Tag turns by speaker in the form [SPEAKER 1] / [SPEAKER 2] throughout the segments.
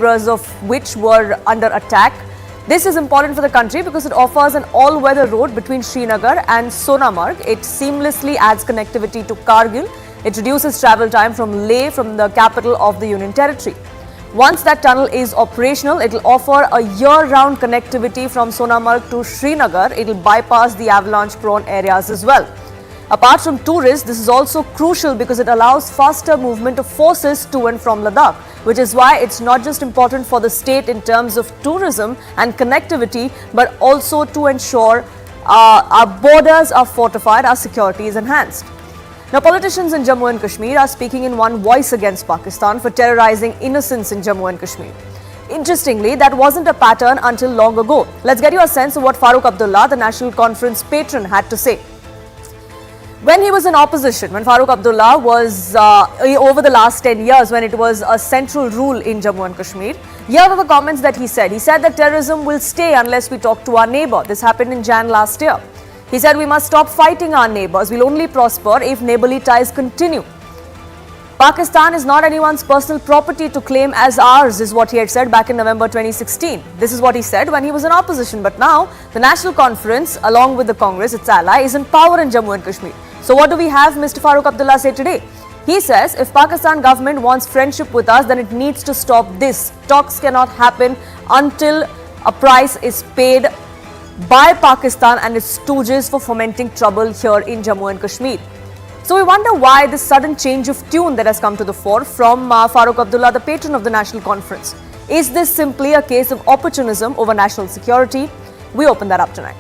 [SPEAKER 1] of which were under attack. This is important for the country because it offers an all-weather road between Srinagar and Sonamarg. It seamlessly adds connectivity to Kargil. It reduces travel time from Leh, from the capital of the Union Territory. Once that tunnel is operational, it will offer a year-round connectivity from Sonamarg to Srinagar. It will bypass the avalanche-prone areas as well. Apart from tourists, this is also crucial because it allows faster movement of forces to and from Ladakh, which is why it's not just important for the state in terms of tourism and connectivity, but also to ensure our borders are fortified, our security is enhanced. Now, politicians in Jammu and Kashmir are speaking in one voice against Pakistan for terrorizing innocents in Jammu and Kashmir. Interestingly, that wasn't a pattern until long ago. Let's get you a sense of what Farooq Abdullah, the National Conference patron, had to say. When he was in opposition, when Farooq Abdullah was over the last 10 years, when it was a central rule in Jammu and Kashmir, here are the comments that he said. He said that terrorism will stay unless we talk to our neighbor. This happened in Jan last year. He said we must stop fighting our neighbors. We'll only prosper if neighborly ties continue. Pakistan is not anyone's personal property to claim as ours, is what he had said back in November 2016. This is what he said when he was in opposition. But now, the National Conference, along with the Congress, its ally, is in power in Jammu and Kashmir. So what do we have Mr. Farooq Abdullah say today? He says if Pakistan government wants friendship with us, then it needs to stop this. Talks cannot happen until a price is paid by Pakistan and its stooges for fomenting trouble here in Jammu and Kashmir. So we wonder why this sudden change of tune that has come to the fore from Farooq Abdullah, the patron of the National Conference. Is this simply a case of opportunism over national security? We open that up tonight.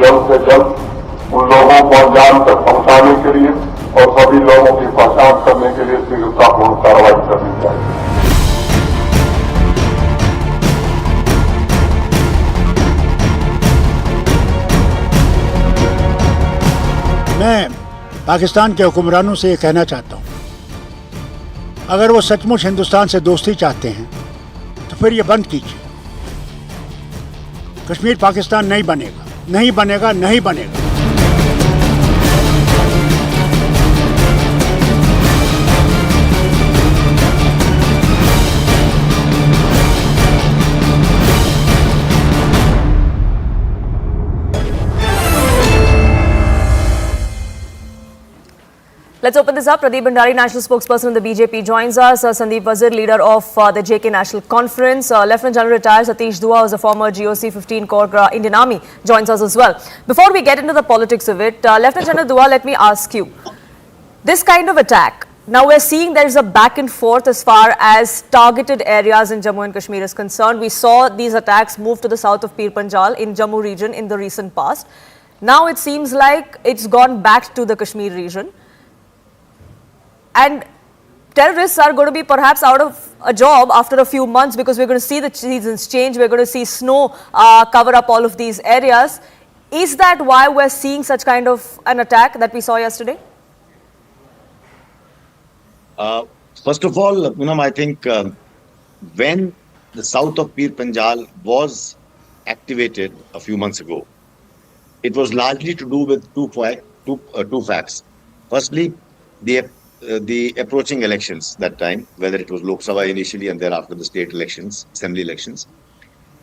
[SPEAKER 2] जल्द से जल्द उन लोगों को अंजाम तक पहुंचाने के लिए और सभी लोगों की पहचान करने के लिए शीघ्रतापूर्ण कार्रवाई करनी चाहिए।
[SPEAKER 3] मैं पाकिस्तान के हुक्मरानों से ये कहना चाहता हूँ, अगर वो सचमुच हिंदुस्तान से दोस्ती चाहते हैं तो फिर ये बंद कीजिए। कश्मीर पाकिस्तान नहीं बनेगा, नहीं बनेगा, नहीं बनेगा।
[SPEAKER 1] Let's open this up. Pradeep Bhandari, national spokesperson of the BJP, joins us. Sandeep Wazir, leader of the JK National Conference. Lieutenant General retired Satish Dua, who's a former GOC 15 Corps Indian Army, joins us as well. Before we get into the politics of it, Lieutenant General Dua, let me ask you, this kind of attack, now we're seeing there is a back and forth as far as targeted areas in Jammu and Kashmir is concerned. We saw these attacks move to the south of Pir Panjal in Jammu region in the recent past. Now it seems like it's gone back to the Kashmir region. And terrorists are going to be perhaps out of a job after a few months because we're going to see the seasons change. We're going to see snow cover up all of these areas. Is that why we're seeing such kind of an attack that we saw yesterday?
[SPEAKER 4] First of all, Poonam, I think when the south of Pir Panjal was activated a few months ago, it was largely to do with two facts. Firstly, the approaching elections that time, whether it was Lok Sabha initially and thereafter the state elections, assembly elections.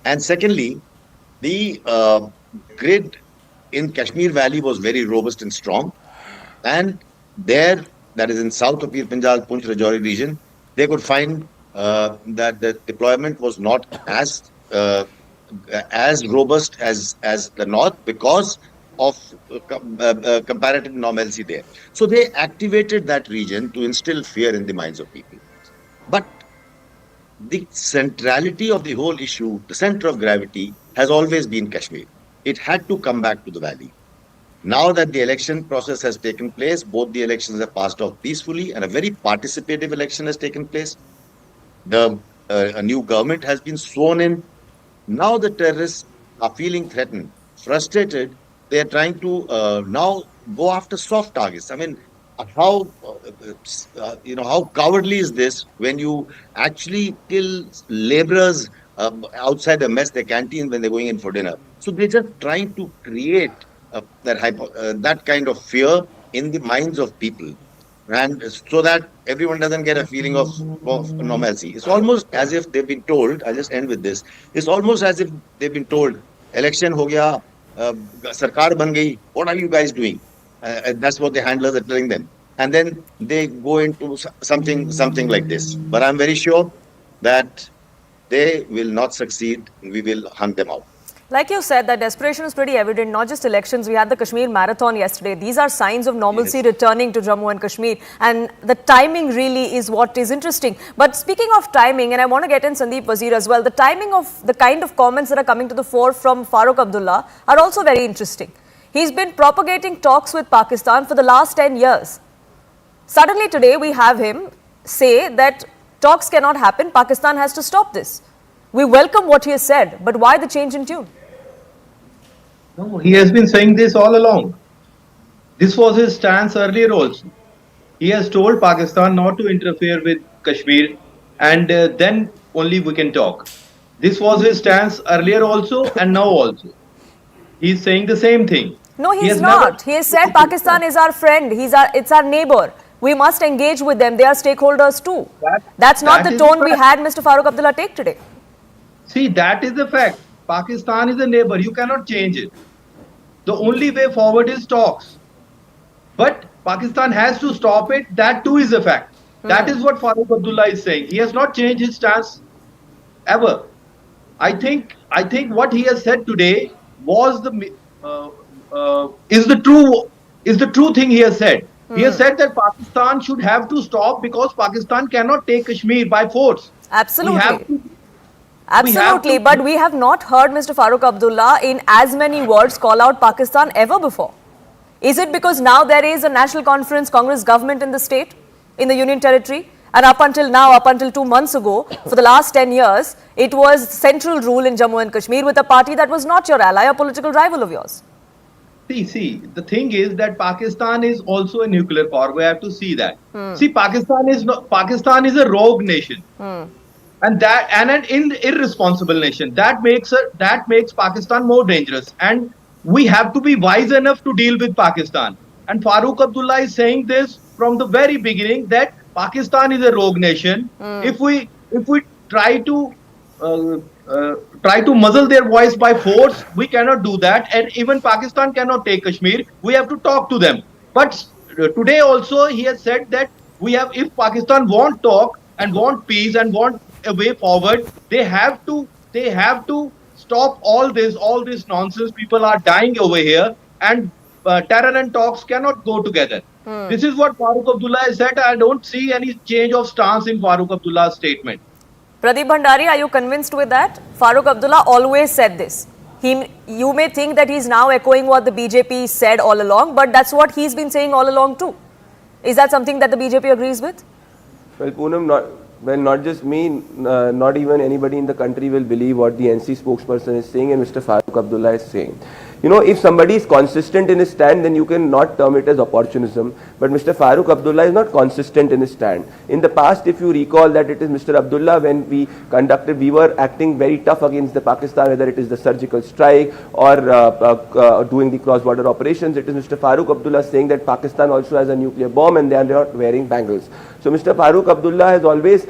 [SPEAKER 4] And secondly, the grid in Kashmir Valley was very robust and strong. And there, that is in south of Pir Panjal, Poonch Rajouri region, they could find that the deployment was not as robust as the north because of comparative normalcy there. So they activated that region to instill fear in the minds of people. But the centrality of the whole issue, the center of gravity, has always been Kashmir. It had to come back to the valley. Now that the election process has taken place, both the elections have passed off peacefully and a very participative election has taken place. A new government has been sworn in. Now the terrorists are feeling threatened, frustrated. They are trying to now go after soft targets. I mean, how cowardly is this when you actually kill laborers outside the mess, their canteen when they're going in for dinner? So they're just trying to create that kind of fear in the minds of people, and so that everyone doesn't get a feeling of normalcy. It's almost as if they've been told, I'll just end with this, it's almost as if they've been told, election ho gaya, sarkar ban gayi, what are you guys doing? And that's what the handlers are telling them, and then they go into something like this. But I'm very sure that they will not succeed. We will hunt them out.
[SPEAKER 1] Like you said, that desperation is pretty evident, not just elections. We had the Kashmir Marathon yesterday. These are signs of normalcy returning to Jammu and Kashmir. And the timing really is what is interesting. But speaking of timing, and I want to get in Sandeep Wazir as well, the timing of the kind of comments that are coming to the fore from Farooq Abdullah are also very interesting. He's been propagating talks with Pakistan for the last 10 years. Suddenly today we have him say that talks cannot happen, Pakistan has to stop this. We welcome what he has said, but why the change in tune?
[SPEAKER 5] No, he has been saying this all along. This was his stance earlier also. He has told Pakistan not to interfere with Kashmir, and then only we can talk. This was his stance earlier also and now also. He's saying the same thing.
[SPEAKER 1] No, he's not. He has said Pakistan is our friend. It's our neighbor. We must engage with them. They are stakeholders too. That's not the tone we had Mr. Farooq Abdullah take today.
[SPEAKER 5] See, that is the fact. Pakistan is a neighbor. You cannot change it. The only way forward is talks. But Pakistan has to stop it. That too is a fact. That is what Farooq Abdullah is saying. He has not changed his stance ever. I think what he has said today was is the true thing he has said. He has said that Pakistan should have to stop because Pakistan cannot take Kashmir by force.
[SPEAKER 1] Absolutely. Absolutely, but we have not heard Mr. Farooq Abdullah in as many words call out Pakistan ever before. Is it because now there is a national conference, Congress government in the state, in the Union Territory? And up until now, up until 2 months ago, for the last 10 years, it was central rule in Jammu and Kashmir with a party that was not your ally, a political rival of yours.
[SPEAKER 5] See, the thing is that Pakistan is also a nuclear power. We have to see that. See, Pakistan is a rogue nation. And an irresponsible nation. That makes Pakistan more dangerous. And we have to be wise enough to deal with Pakistan. And Farooq Abdullah is saying this from the very beginning that Pakistan is a rogue nation. If we try to muzzle their voice by force, we cannot do that. And even Pakistan cannot take Kashmir. We have to talk to them. But today also he has said that if Pakistan want talk and want peace and want a way forward, they have to stop all this nonsense. People are dying over here, and terror and talks cannot go together. This is what Farooq Abdullah has said. I don't see any change of stance in Farooq Abdullah's statement.
[SPEAKER 1] Pradeep Bhandari, are you convinced with that? Farooq Abdullah always said this. You may think that he's now echoing what the BJP said all along, but that's what he's been saying all along too. Is that something that the BJP agrees with?
[SPEAKER 6] Well, Poonam, not just me, not even anybody in the country will believe what the NC spokesperson is saying and Mr. Farooq Abdullah is saying. You know, if somebody is consistent in his stand, then you can not term it as opportunism. But Mr. Farooq Abdullah is not consistent in his stand. In the past, if you recall that it is Mr. Abdullah, when we were acting very tough against the Pakistan, whether it is the surgical strike or doing the cross-border operations, it is Mr. Farooq Abdullah saying that Pakistan also has a nuclear bomb and they are not wearing bangles. So Mr. Farooq Abdullah has always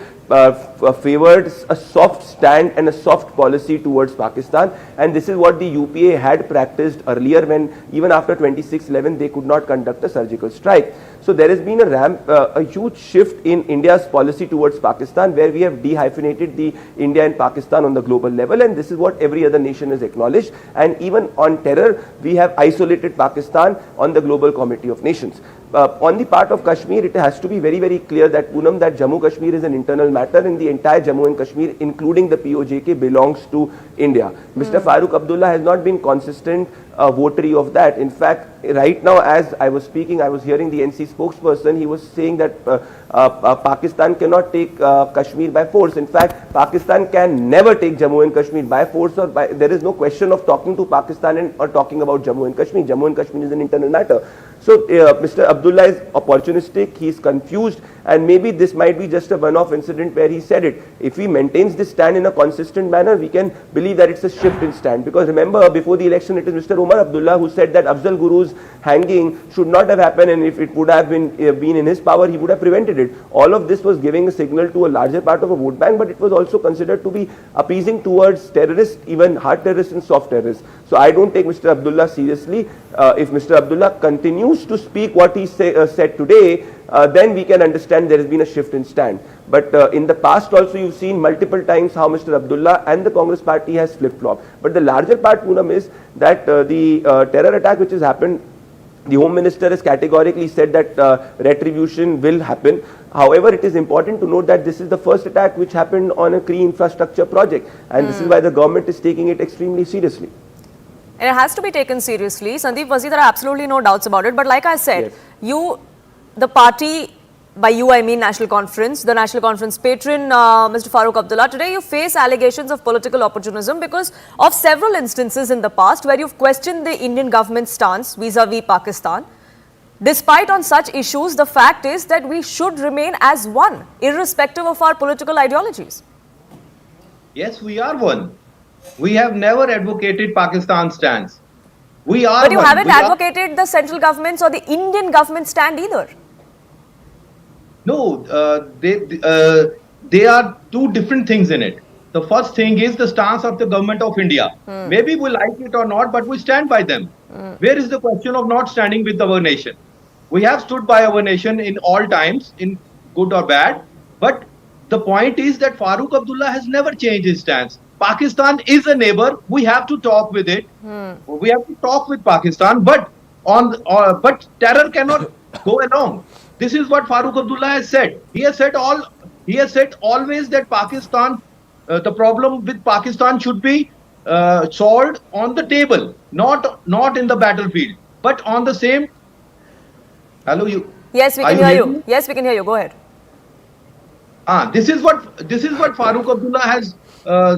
[SPEAKER 6] favored a soft stand and a soft policy towards Pakistan, and this is what the UPA had practiced earlier when even after 26/11 they could not conduct a surgical strike. So there has been a huge shift in India's policy towards Pakistan, where we have dehyphenated the India and Pakistan on the global level, and this is what every other nation has acknowledged. And even on terror, we have isolated Pakistan on the Global Committee of Nations. On the part of Kashmir, it has to be very, very clear that Poonam, that Jammu Kashmir is an internal matter, and the entire Jammu and Kashmir, including the POJK, belongs to India. Mr. Farooq Abdullah has not been consistent votary of that. In fact, right now, as I was speaking, I was hearing the NC spokesperson. He was saying that Pakistan cannot take Kashmir by force. In fact, Pakistan can never take Jammu and Kashmir by force, or there is no question of talking to Pakistan or talking about Jammu and Kashmir. Jammu and Kashmir is an internal matter. So Mr. Abdullah is opportunistic, he is confused, and maybe this might be just a one-off incident where he said it. If he maintains this stand in a consistent manner, we can believe that it's a shift in stand. Because remember, before the election, it is Mr. Omar Abdullah who said that Afzal Guru's hanging should not have happened, and if it would have been in his power, he would have prevented it. All of this was giving a signal to a larger part of a vote bank, but it was also considered to be appeasing towards terrorists, even hard terrorists and soft terrorists. So I don't take Mr. Abdullah seriously. If Mr. Abdullah continues to speak what he said today, then we can understand there has been a shift in stand. But in the past also you've seen multiple times how Mr. Abdullah and the Congress party has flip-flopped. But the larger part, Poonam, is that the terror attack which has happened, the Home Minister has categorically said that retribution will happen. However, it is important to note that this is the first attack which happened on a key infrastructure project, and this is why the government is taking it extremely seriously.
[SPEAKER 1] And it has to be taken seriously. Sandeep Wazir, there are absolutely no doubts about it. But like I said,
[SPEAKER 6] Yes.
[SPEAKER 1] the party, by you I mean National Conference, the National Conference patron, Mr. Farooq Abdullah, today you face allegations of political opportunism because of several instances in the past where you've questioned the Indian government's stance vis-a-vis Pakistan. Despite on such issues, the fact is that we should remain as one, irrespective of our political ideologies.
[SPEAKER 5] Yes, we are one. We have never advocated Pakistan's stance. We are
[SPEAKER 1] But you
[SPEAKER 5] one.
[SPEAKER 1] haven't
[SPEAKER 5] We are-
[SPEAKER 1] advocated the central government's or the Indian government's stand either.
[SPEAKER 5] No, they are two different things in it. The first thing is the stance of the government of India. Maybe we like it or not, but we stand by them. Where is the question of not standing with our nation? We have stood by our nation in all times, in good or bad. But the point is that Farooq Abdullah has never changed his stance. Pakistan is a neighbor. We have to talk with it. We have to talk with Pakistan, but but terror cannot go along. This is what Farooq Abdullah has said. He has said always that Pakistan, the problem with Pakistan should be solved on the table, not in the battlefield, but on the same. Hello, you.
[SPEAKER 1] Yes, we
[SPEAKER 5] Are
[SPEAKER 1] can
[SPEAKER 5] you
[SPEAKER 1] hear
[SPEAKER 5] hearing
[SPEAKER 1] you.
[SPEAKER 5] me?
[SPEAKER 1] Yes, we can hear you. Go ahead.
[SPEAKER 5] This is what Farooq Abdullah has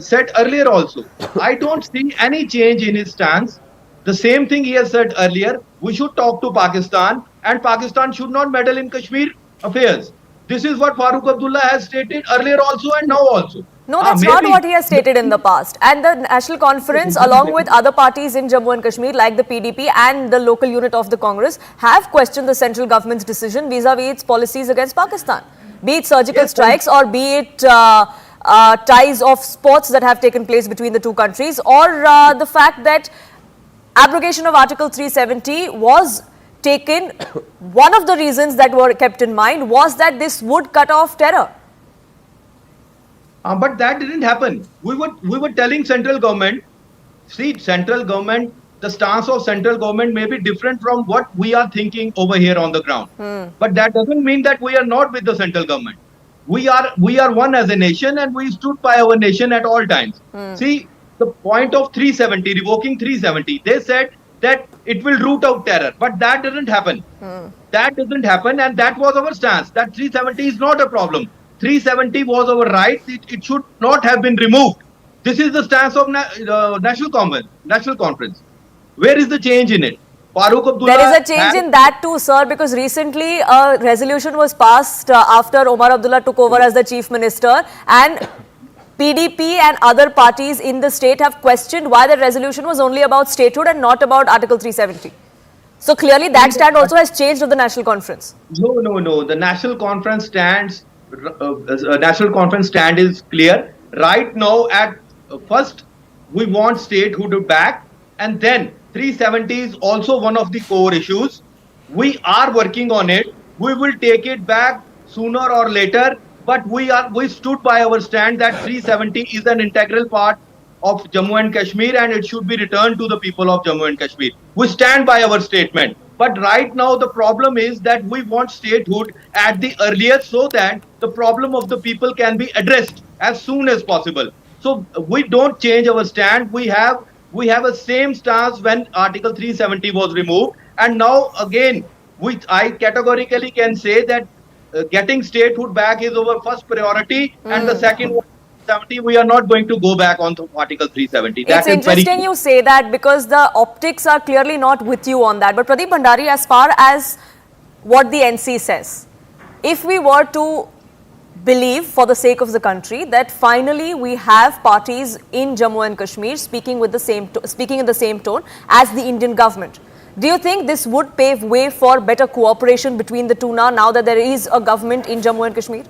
[SPEAKER 5] said earlier also. I don't see any change in his stance. The same thing he has said earlier. We should talk to Pakistan, and Pakistan should not meddle in Kashmir affairs. This is what Farooq Abdullah has stated earlier also and now also.
[SPEAKER 1] No, that's not what he has stated in the past. And the National Conference, along with other parties in Jammu and Kashmir, like the PDP and the local unit of the Congress, have questioned the central government's decision vis-a-vis its policies against Pakistan. Be it surgical strikes or be it ties of sports that have taken place between the two countries, or the fact that abrogation of Article 370 was taken. One of the reasons that were kept in mind was that this would cut off terror.
[SPEAKER 5] But that didn't happen. We were telling central government, see, central government, the stance of central government may be different from what we are thinking over here on the ground. But that doesn't mean that we are not with the central government. We are one as a nation, and we stood by our nation at all times. See, the point of 370, revoking 370, they said that it will root out terror, but that didn't happen. That didn't happen, and that was our stance, that 370 is not a problem. 370 was our right. It should not have been removed. This is the stance of National Conference. Where is the change in it? Farooq Abdullah.
[SPEAKER 1] There is a change in that too, sir, because recently a resolution was passed after Omar Abdullah took over as the chief minister, and PDP and other parties in the state have questioned why the resolution was only about statehood and not about Article 370. So clearly that stand also has changed of the National Conference.
[SPEAKER 5] No. The National Conference stands. National Conference stand is clear. Right now, at first, we want statehood back, and then 370 is also one of the core issues. We are working on it. We will take it back sooner or later, but we stood by our stand that 370 is an integral part of Jammu and Kashmir, and it should be returned to the people of Jammu and Kashmir. We stand by our statement. But right now, the problem is that we want statehood at the earliest so that the problem of the people can be addressed as soon as possible. So we don't change our stand. We have a same stance when Article 370 was removed. And now again, I categorically can say that getting statehood back is our first priority, and the second one, 70, we are not going to go back on to Article 370.
[SPEAKER 1] It's interesting you say that because the optics are clearly not with you on that. But Pradeep Bhandari, as far as what the NC says, if we were to believe, for the sake of the country, that finally we have parties in Jammu and Kashmir speaking in the same tone as the Indian government, do you think this would pave way for better cooperation between the two now that there is a government in Jammu and Kashmir?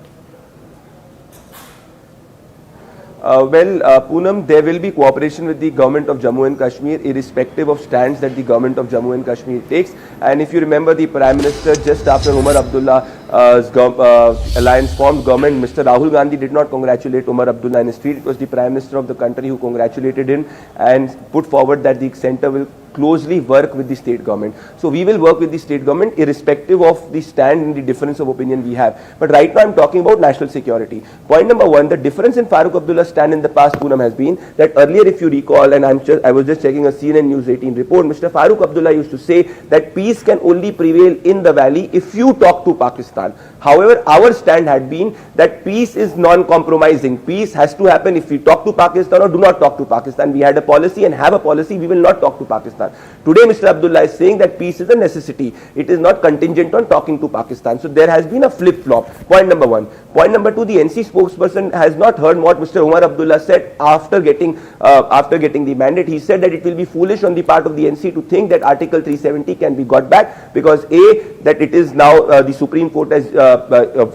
[SPEAKER 6] Poonam, there will be cooperation with the government of Jammu and Kashmir, irrespective of stands that the government of Jammu and Kashmir takes. And if you remember, the Prime Minister, just after Umar Abdullah's alliance formed government, Mr. Rahul Gandhi did not congratulate Umar Abdullah in his tweet. It was the Prime Minister of the country who congratulated him and put forward that the centre will closely work with the state government. So we will work with the state government irrespective of the stand and the difference of opinion we have. But right now I'm talking about national security. Point number one, the difference in Farooq Abdullah's stand in the past, Poonam, has been that earlier, if you recall, and I was just checking a CNN News 18 report, Mr. Farooq Abdullah used to say that peace can only prevail in the valley if you talk to Pakistan. However, our stand had been that peace is non-compromising. Peace has to happen if we talk to Pakistan or do not talk to Pakistan. We had a policy and have a policy, we will not talk to Pakistan. Today, Mr. Abdullah is saying that peace is a necessity. It is not contingent on talking to Pakistan. So there has been a flip-flop. Point number one. Point number two, the NC spokesperson has not heard what Mr. Umar Abdullah said after getting the mandate. He said that it will be foolish on the part of the NC to think that Article 370 can be got back because A, that it is now the Supreme Court has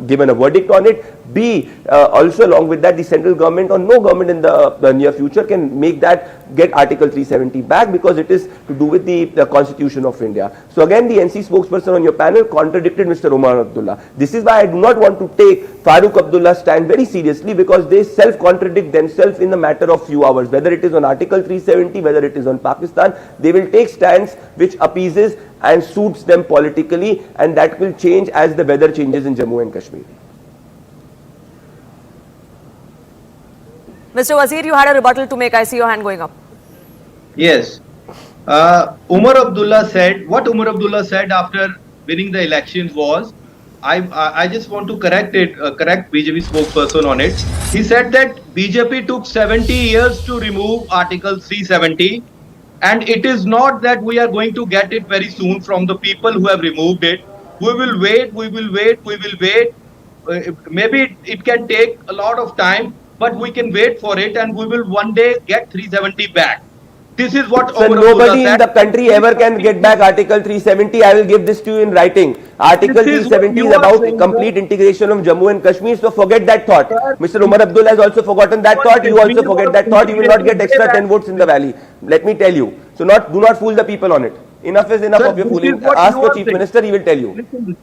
[SPEAKER 6] given a verdict on it. B, also along with that, the central government or no government in the near future can get Article 370 back because it is to do with the Constitution of India. So again, the NC spokesperson on your panel contradicted Mr. Umar Abdullah. This is why I do not want to take Farooq Abdullah's stand very seriously because they self-contradict themselves in the matter of few hours. Whether it is on Article 370, whether it is on Pakistan, they will take stands which appeases and suits them politically, and that will change as the weather changes in Jammu and Kashmir.
[SPEAKER 1] Mr. Wazir, you had a rebuttal to make. I see your hand going up.
[SPEAKER 5] Yes. Umar Abdullah said, what Umar Abdullah said after winning the elections was, I just want to correct BJP spokesperson on it. He said that BJP took 70 years to remove Article 370, and it is not that we are going to get it very soon from the people who have removed it. We will wait. Maybe it can take a lot of time, but we can wait for it, and we will one day get 370 back. This is what
[SPEAKER 6] so nobody in the country ever can get back Article 370. I will give this to you in writing. Article 370 is about complete integration of Jammu and Kashmir. So forget that thought. Mr. Umar Abdullah has also forgotten that thought. You also forget that thought. You will not get extra 10 votes in the valley. Let me tell you. So do not fool the people on it. Enough is enough of your fooling. Ask the Chief Minister, he will tell you.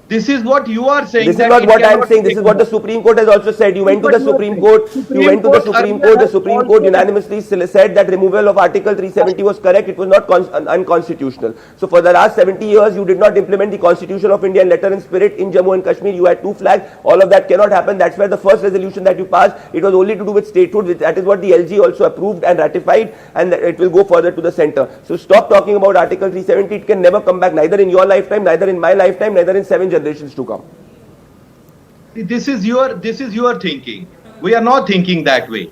[SPEAKER 5] This is what you are saying.
[SPEAKER 6] This is not what I am saying. This is what the Supreme Court has also said. You went to the Supreme Court. You went to the Supreme Court. The Supreme Court unanimously said that removal of Article 370 was correct. It was not unconstitutional. So for the last 70 years, you did not implement the Constitution of India in letter and spirit in Jammu and Kashmir. You had two flags. All of that cannot happen. That's why the first resolution that you passed, it was only to do with statehood. That is what the LG also approved and ratified, and it will go further to the center. So stop talking about Article 370. It can never come back, neither in your lifetime, neither in my lifetime, neither in 7 generations to come.
[SPEAKER 5] This is your thinking. We are not thinking that way.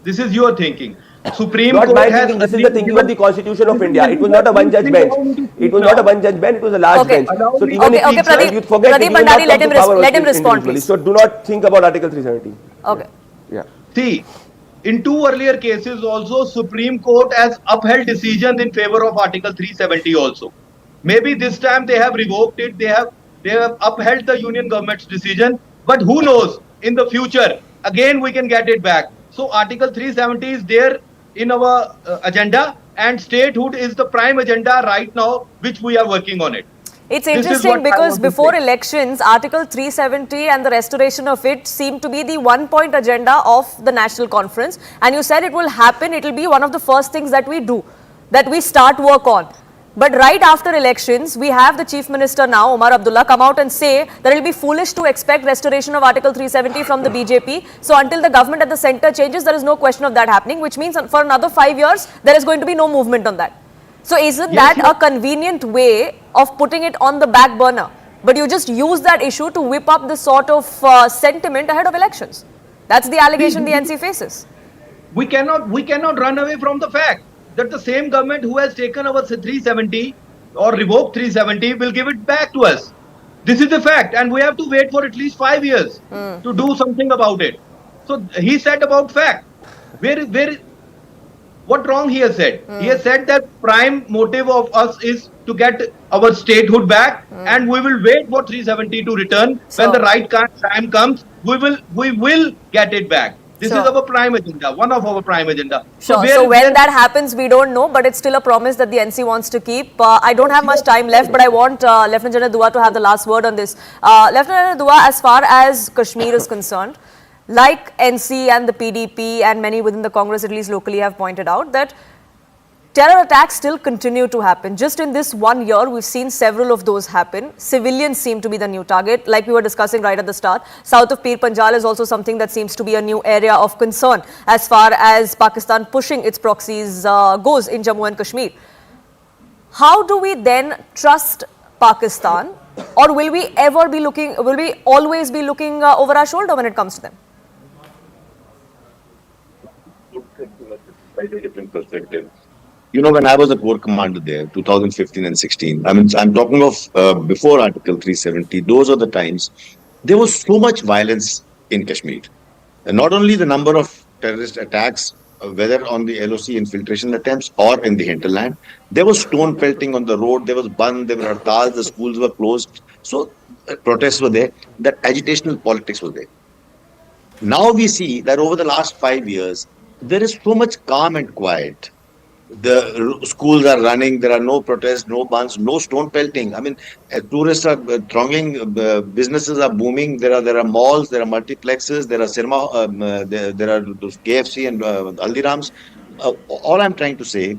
[SPEAKER 5] This is your thinking. Supreme Court has
[SPEAKER 6] thinking. This is the thinking of the Constitution of India. It was not a one-judge bench. It was not a one-judge bench. It was a large bench. So even if you forget,
[SPEAKER 1] Pradeep Bhandari, let him respond, please.
[SPEAKER 6] So do not think about Article 370.
[SPEAKER 1] Okay.
[SPEAKER 6] Yeah.
[SPEAKER 5] See, in two earlier cases also, Supreme Court has upheld decisions in favor of Article 370 also. Maybe this time they have revoked it. They have upheld the union government's decision, but who knows, in the future again we can get it back. So Article 370 is there in our agenda, and statehood is the prime agenda right now, which we are working on it.
[SPEAKER 1] It's interesting because before elections, Article 370 and the restoration of it seemed to be the one-point agenda of the National Conference, and you said it will happen, it will be one of the first things that we do, that we start work on. But right after elections, we have the Chief Minister now, Umar Abdullah, come out and say that it will be foolish to expect restoration of Article 370 from the BJP. So until the government at the centre changes, there is no question of that happening, which means for another 5 years, there is going to be no movement on that. So isn't that a convenient way of putting it on the back burner? but you just use that issue to whip up this sort of sentiment ahead of elections. That's the allegation the NC faces.
[SPEAKER 5] We cannot run away from the fact that the same government who has taken our 370 or revoked 370 will give it back to us. This is the fact, and we have to wait for at least 5 years to do something about it. So he said about fact. What wrong he has said? He has said that prime motive of us is to get our statehood back, and we will wait for 370 to return. When the right time comes, we will get it back. This is our prime agenda, one of our prime agenda.
[SPEAKER 1] Sure. So when that happens, we don't know, but it's still a promise that the NC wants to keep. I don't have much time left, but I want Lieutenant General Dua to have the last word on this. Lieutenant General Dua, as far as Kashmir is concerned, like NC and the PDP and many within the Congress, at least locally, have pointed out that terror attacks still continue to happen. Just in this 1 year, we've seen several of those happen. Civilians seem to be the new target, like we were discussing right at the start. South of Pir Panjal is also something that seems to be a new area of concern as far as Pakistan pushing its proxies goes in Jammu and Kashmir. How do we then trust Pakistan, or will we always be looking over our shoulder when it comes to them?
[SPEAKER 4] Slightly different perspective. You know, when I was a corps commander there, 2015 and 16, I mean, I'm talking of before Article 370, those are the times, there was so much violence in Kashmir. And not only the number of terrorist attacks, whether on the LOC infiltration attempts or in the hinterland, there was stone pelting on the road, there was band, there were hartals, the schools were closed. So protests were there, that agitational politics was there. Now we see that over the last 5 years, there is so much calm and quiet. The schools are running, there are no protests, no bans, no stone pelting. I mean, tourists are thronging, businesses are booming, there are malls, there are multiplexes, there are cinema, there are those KFC and Aldirams. All I'm trying to say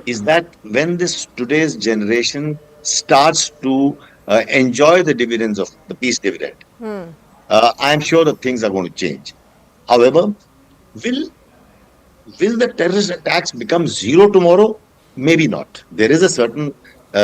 [SPEAKER 4] is that when today's generation starts to enjoy the dividends of the peace dividend, I'm sure that things are going to change. However, will the terrorist attacks become zero tomorrow? Maybe not. There is a certain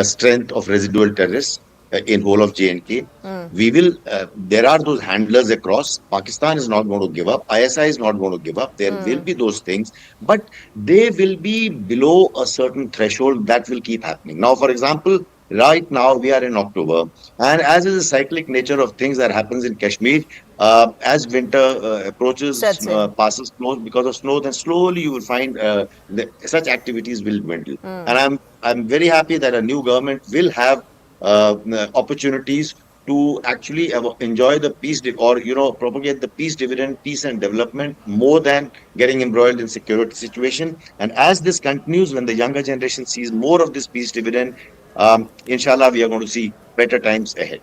[SPEAKER 4] strength of residual terrorists in whole of J&K. There are those handlers across. Pakistan is not going to give up. ISI is not going to give up. There will be those things, but they will be below a certain threshold that will keep happening. Now, for example, right now we are in October, and as is the cyclic nature of things that happens in Kashmir, as winter approaches, passes close because of snow, then slowly you will find such activities will dwindle. And I'm very happy that a new government will have opportunities to actually enjoy the peace or propagate the peace dividend, peace and development, more than getting embroiled in security situation. And as this continues, when the younger generation sees more of this peace dividend, inshallah, we are going to see better times ahead.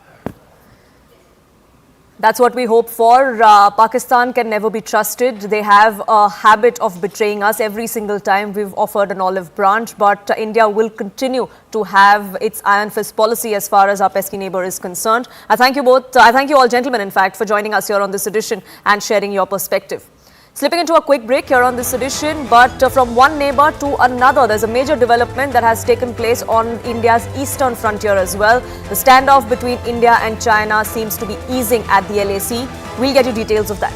[SPEAKER 1] That's what we hope for. Pakistan can never be trusted. They have a habit of betraying us every single time we've offered an olive branch. But India will continue to have its iron fist policy as far as our pesky neighbor is concerned. I thank you both. I thank you all, gentlemen, in fact, for joining us here on this edition and sharing your perspective. Slipping into a quick break here on this edition, but from one neighbor to another, there's a major development that has taken place on India's eastern frontier as well. The standoff between India and China seems to be easing at the LAC. We'll get you details of that.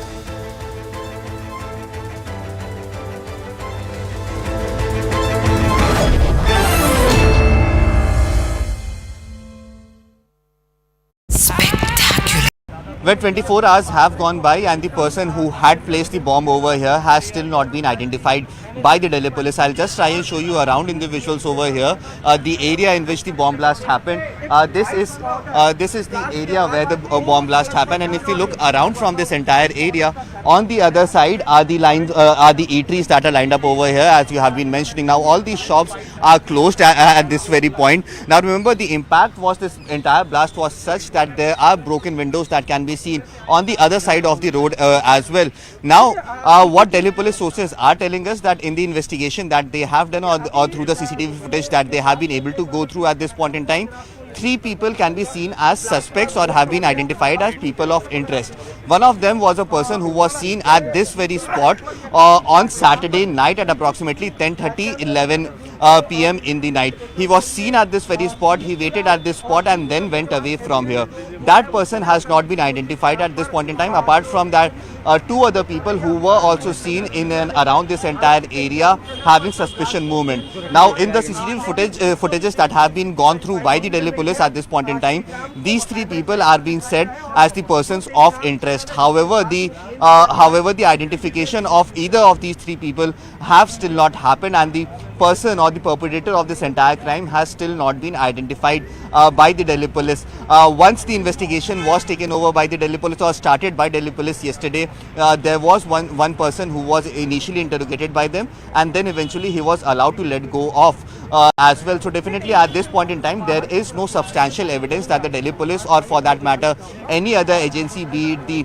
[SPEAKER 7] Where 24 hours have gone by and the person who had placed the bomb over here has still not been identified by the Delhi police. I'll just try and show you around in the visuals over here the area in which the bomb blast happened. This is the area where the bomb blast happened, and if you look around from this entire area, on the other side are the eateries that are lined up over here, as you have been mentioning. Now all these shops are closed at this very point. Now remember, the impact was, this entire blast was such that there are broken windows that can be seen on the other side of the road as well. Now what Delhi police sources are telling us, that in the investigation that they have done or through the CCTV footage that they have been able to go through at this point in time, three people can be seen as suspects or have been identified as people of interest. One of them was a person who was seen at this very spot on Saturday night at approximately 10:30, 11 p.m. in the night. He was seen at this very spot, he waited at this spot and then went away from here. That person has not been identified at this point in time. Apart from that, two other people who were also seen in and around this entire area having suspicion movement. Now, in the CCTV footages that have been gone through by the Delhi police at this point in time, these three people are being said as the persons of interest. However, the identification of either of these three people have still not happened, and the person or the perpetrator of this entire crime has still not been identified by the Delhi police. Once the investigation was taken over by the Delhi police or started by Delhi police yesterday, there was one person who was initially interrogated by them, and then eventually he was allowed to let go of as well. So definitely at this point in time there is no substantial evidence that the Delhi police, or for that matter any other agency, be it the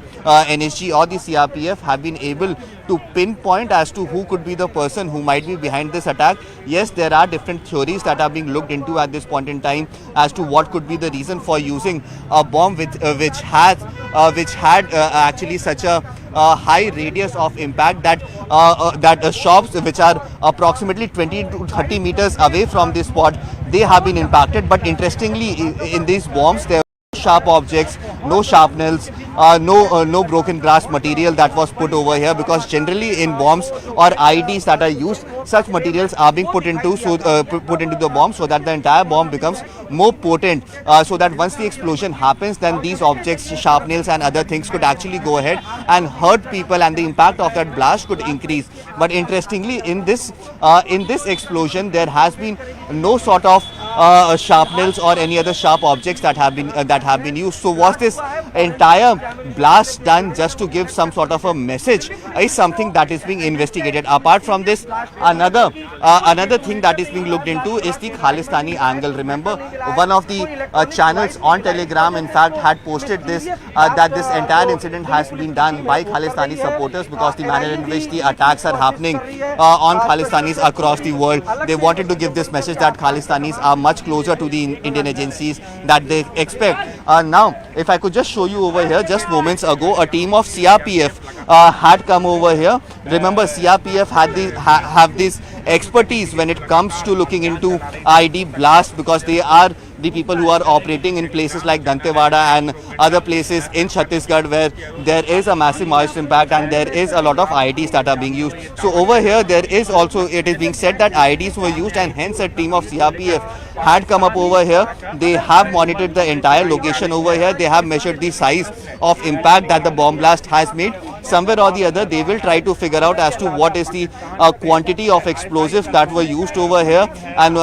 [SPEAKER 7] NSG or the CRPF, have been able to pinpoint as to who could be the person who might be behind this attack. Yes, there are different theories that are being looked into at this point in time as to what could be the reason for using a bomb which had actually such a high radius of impact that shops which are approximately 20 to 30 meters away from this spot, they have been impacted. But interestingly, in these bombs there sharp objects, no sharpnels, no broken glass material that was put over here, because generally in bombs or IEDs that are used, such materials are being put into the bomb so that the entire bomb becomes more potent, so that once the explosion happens, then these objects, sharp nails and other things could actually go ahead and hurt people, and the impact of that blast could increase. But interestingly, in this explosion there has been no sort of sharpnels or any other sharp objects that have been used. So was this entire blast done just to give some sort of a message is something that is being investigated. Apart from this, another thing that is being looked into is the Khalistani angle. Remember, one of the channels on Telegram in fact had posted this that this entire incident has been done by Khalistani supporters, because the manner in which the attacks are happening on Khalistanis across the world, they wanted to give this message that Khalistanis are much closer to the Indian agencies that they expect. Now, if I could just show you over here, just moments ago, a team of CRPF had come over here. Remember, CRPF have this expertise when it comes to looking into IED blast, because they are the people who are operating in places like Dantewada and other places in Chhattisgarh where there is a massive noise impact and there is a lot of IEDs that are being used. So over here there is also, it is being said that IEDs were used, and hence a team of CRPF had come up over here. They have monitored the entire location over here. They have measured the size of impact that the bomb blast has made. Somewhere or the other they will try to figure out as to what is the quantity of explosives that were used over here, and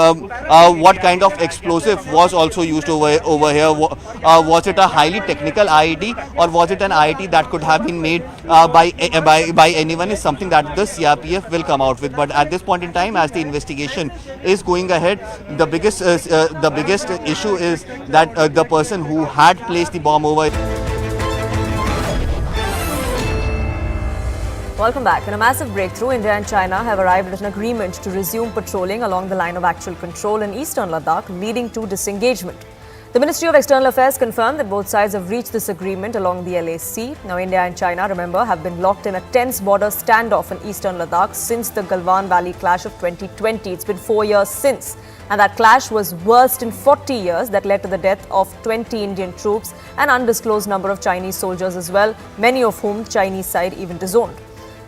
[SPEAKER 7] what kind of explosive was also used over here. Was it a highly technical IED, or was it an IED that could have been made by anyone, is something that the CRPF will come out with. But at this point in time, as the investigation is going ahead, the biggest issue is that the person who had placed the bomb over.
[SPEAKER 1] Welcome back. In a massive breakthrough, India and China have arrived at an agreement to resume patrolling along the line of actual control in eastern Ladakh, leading to disengagement. The Ministry of External Affairs confirmed that both sides have reached this agreement along the LAC. Now, India and China, remember, have been locked in a tense border standoff in eastern Ladakh since the Galwan Valley clash of 2020. It's been 4 years since. And that clash was worst in 40 years that led to the death of 20 Indian troops and undisclosed number of Chinese soldiers as well, many of whom Chinese side even disowned.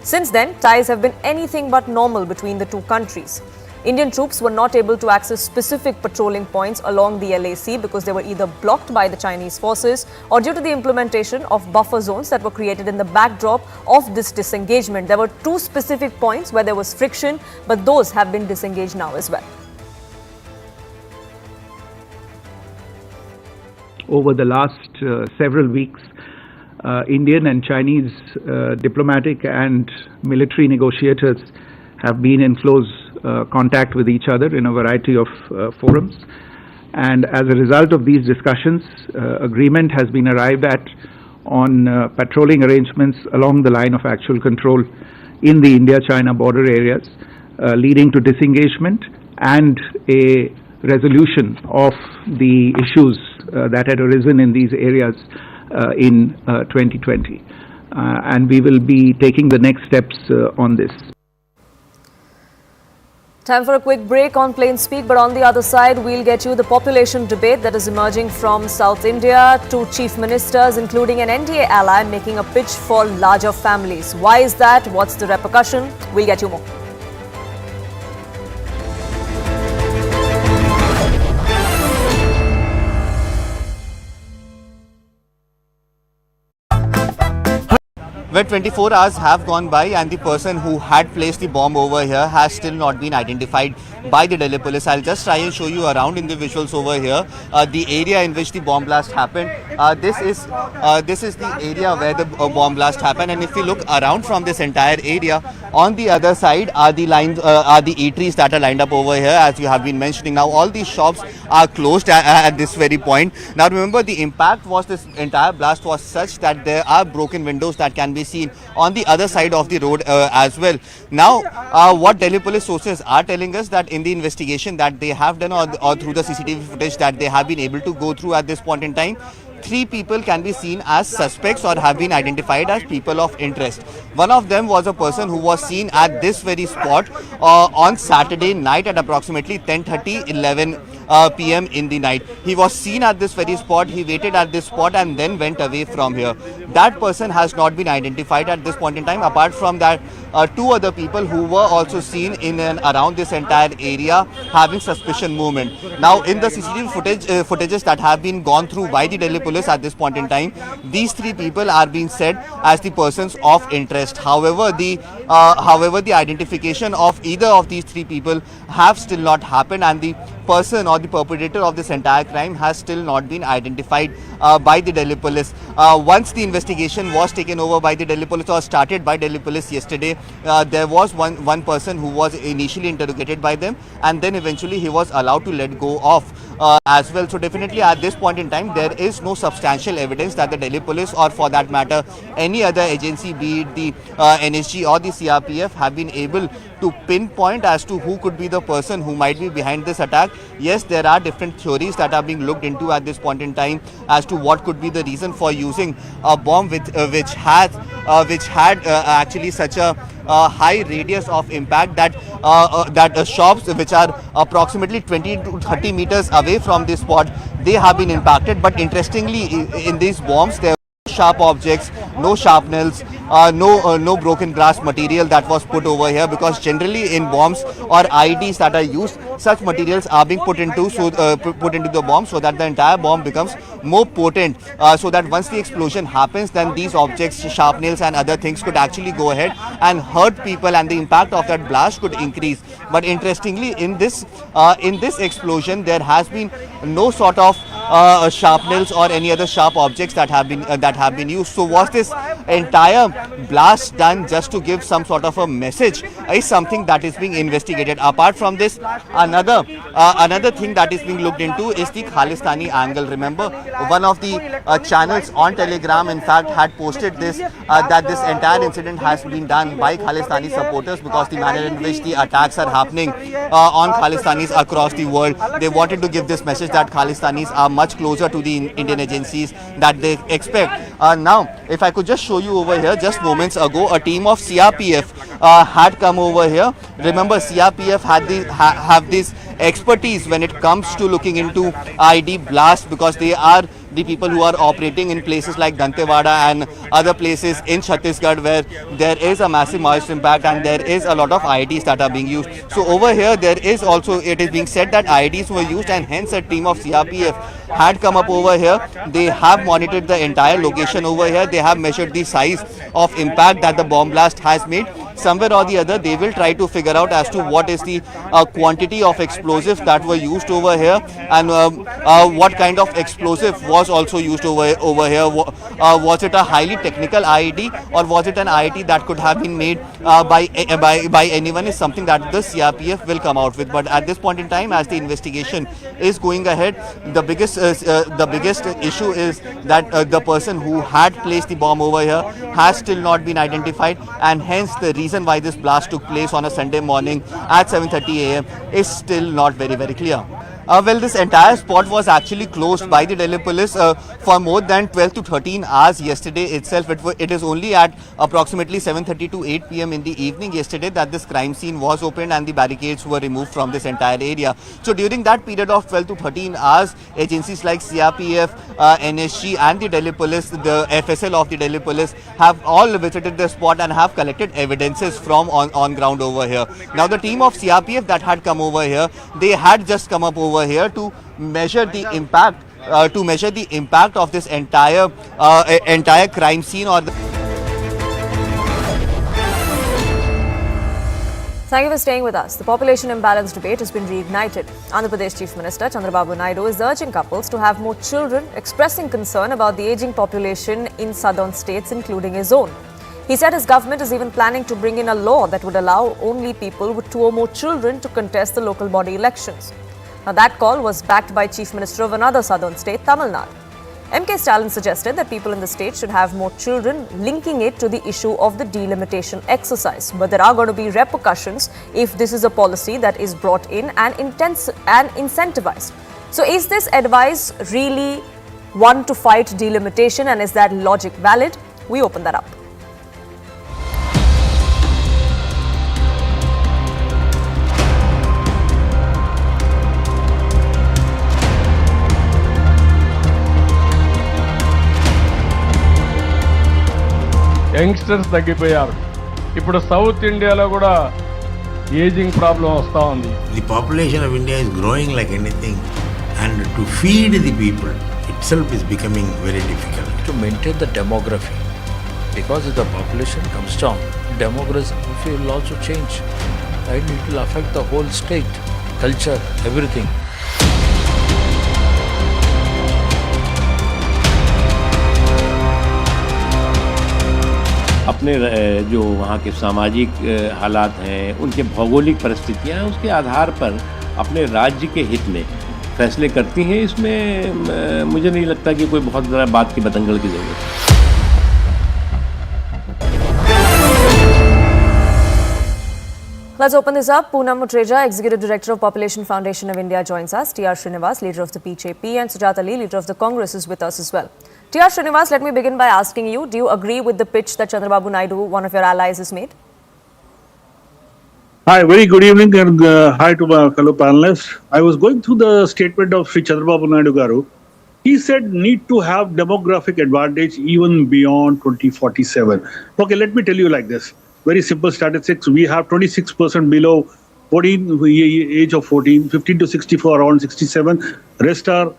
[SPEAKER 1] Since then, ties have been anything but normal between the two countries. Indian troops were not able to access specific patrolling points along the LAC because they were either blocked by the Chinese forces or due to the implementation of buffer zones that were created in the backdrop of this disengagement. There were two specific points where there was friction, but those have been disengaged now as well.
[SPEAKER 8] Over the last several weeks, Indian and Chinese diplomatic and military negotiators have been in close contact with each other in a variety of forums, and as a result of these discussions, agreement has been arrived at on patrolling arrangements along the line of actual control in the India-China border areas, leading to disengagement and a resolution of the issues that had arisen in these areas in 2020. And we will be taking the next steps on this.
[SPEAKER 1] Time for a quick break on Plain Speak, but on the other side, we'll get you the population debate that is emerging from South India. Two chief ministers, including an NDA ally, making a pitch for larger families. Why is that? What's the repercussion? We'll get you more.
[SPEAKER 7] Well, 24 hours have gone by and the person who had placed the bomb over here has still not been identified by the Delhi police. I'll just try and show you around in the visuals over here, the area in which the bomb blast happened. This is the area where the bomb blast happened, and if you look around from this entire area, on the other side are the lines, are the eateries that are lined up over here, as you have been mentioning. Now all these shops are closed at this very point. Now remember, the impact was, this entire blast was such that there are broken windows that can be seen on the other side of the road as well. Now what Delhi police sources are telling us, that in the investigation that they have done or through the CCTV footage that they have been able to go through at this point in time, 3 people can be seen as suspects or have been identified as people of interest. One of them was a person who was seen at this very spot on Saturday night at approximately 10:30, 11 p.m. in the night. He was seen at this very spot, he waited at this spot and then went away from here. That person has not been identified at this point in time. Apart from that, 2 other people who were also seen in and around this entire area having suspicion movement. Now in the CCTV footages that have been gone through by the Delhi police at this point in time, these 3 people are being said as the persons of interest. However, the identification of either of these 3 people have still not happened, and the person or the perpetrator of this entire crime has still not been identified by the Delhi police. Once the investigation was taken over by the Delhi police, or started by Delhi police yesterday, there was one person who was initially interrogated by them, and then eventually he was allowed to let go of as well. So definitely at this point in time, there is no substantial evidence that the Delhi police, or for that matter any other agency, be it the NSG or the CRPF, have been able to pinpoint as to who could be the person who might be behind this attack. Yes, there are different theories that are being looked into at this point in time as to what could be the reason for using a bomb which had actually such a high radius of impact that shops which are approximately 20 to 30 meters away from this spot, they have been impacted. But interestingly, in these bombs there were sharp objects, no sharpnels, no broken glass material that was put over here, because generally in bombs or IEDs that are used, such materials are being put into the bomb so that the entire bomb becomes more potent, so that once the explosion happens, then these objects, sharp nails and other things, could actually go ahead and hurt people, and the impact of that blast could increase. But interestingly, in this explosion, there has been no sort of sharp nails or any other sharp objects that have been used. So was this entire blast done just to give some sort of a message, is something that is being investigated. Apart from this, another thing that is being looked into is the Khalistani angle. Remember, one of the channels on Telegram in fact had posted this, that this entire incident has been done by Khalistani supporters, because the manner in which the attacks are happening on Khalistanis across the world, they wanted to give this message that Khalistanis are much closer to the Indian agencies that they expect. Now, if I could just show you over here, just moments ago, a team of CRPF had come over here. Remember, CRPF have this expertise when it comes to looking into IED blast, because they are the people who are operating in places like Dantewada and other places in Chhattisgarh where there is a massive maoist impact and there is a lot of IEDs that are being used. So over here, there is also, it is being said that IEDs were used, and hence a team of CRPF had come up over here. They have monitored the entire location over here. They have measured the size of impact that the bomb blast has made. Somewhere or the other, they will try to figure out as to what is the quantity of explosives that were used over here, and what kind of explosive was also used over here. Was it a highly technical IED, or was it an IED that could have been made by anyone, is something that the CRPF will come out with. But at this point in time, as the investigation is going ahead, the biggest issue is that the person who had placed the bomb over here has still not been identified, and hence the reason why this blast took place on a Sunday morning at 7:30 a.m. is still not very clear. Well, this entire spot was actually closed by the Delhi police for more than 12 to 13 hours yesterday itself. It is only at approximately 7:30 to 8 p.m. in the evening yesterday that this crime scene was opened and the barricades were removed from this entire area. So during that period of 12 to 13 hours, agencies like CRPF, NSG and the Delhi police, the FSL of the Delhi police have all visited the spot and have collected evidences from on ground over here. Now the team of CRPF that had come over here, they had just come up over here to measure the impact of this entire crime scene or
[SPEAKER 1] Thank you for staying with us. The population imbalance debate has been reignited. Andhra Pradesh Chief Minister Chandrababu Naidu is urging couples to have more children, expressing concern about the aging population in southern states, including his own. He said his government is even planning to bring in a law that would allow only people with 2 or more children to contest the local body elections. Now, that call was backed by Chief Minister of another southern state, Tamil Nadu. M.K. Stalin suggested that people in the state should have more children, linking it to the issue of the delimitation exercise. But there are going to be repercussions if this is a policy that is brought in and incentivized. So is this advice really one to fight delimitation, and is that logic valid? We open that up.
[SPEAKER 9] Youngsters తగ్గిపోయారు. ఇప్పుడు south ఇండియాలో కూడా ageing problem వస్తూ ఉంది.
[SPEAKER 10] The population of India is growing like anything, and to feed the people itself is becoming very difficult.
[SPEAKER 11] To maintain the demography, because if the population comes down, demography will also change, and it will affect the whole state, culture, everything.
[SPEAKER 12] अपने जो वहाँ के सामाजिक हालात हैं, उनके भौगोलिक परिस्थितियाँ हैं, उसके आधार पर अपने राज्य के हित में फैसले करती हैं. इसमें मुझे नहीं लगता कि कोई बहुत ज़्यादा बात की बतंगड़ की ज़रूरत है.
[SPEAKER 1] Let's open this up. Poonam Mutreja, Executive Director of Population Foundation of India, joins us. T.R. Srinivas, leader of the BJP, and Sujata Ali, leader of the Congress, is with us as well. T.R. Srinivas, let me begin by asking you, do you agree with the pitch that Chandrababu Naidu, one of your allies, has made?
[SPEAKER 13] Hi, very good evening, and hi to my fellow panelists. I was going through the statement of Sri Chandrababu Naidu Garu. He said need to have demographic advantage even beyond 2047. Okay, let me tell you like this. Very simple statistics. We have 26% below 14 age of 14, 15 to 64 around 67. Rest are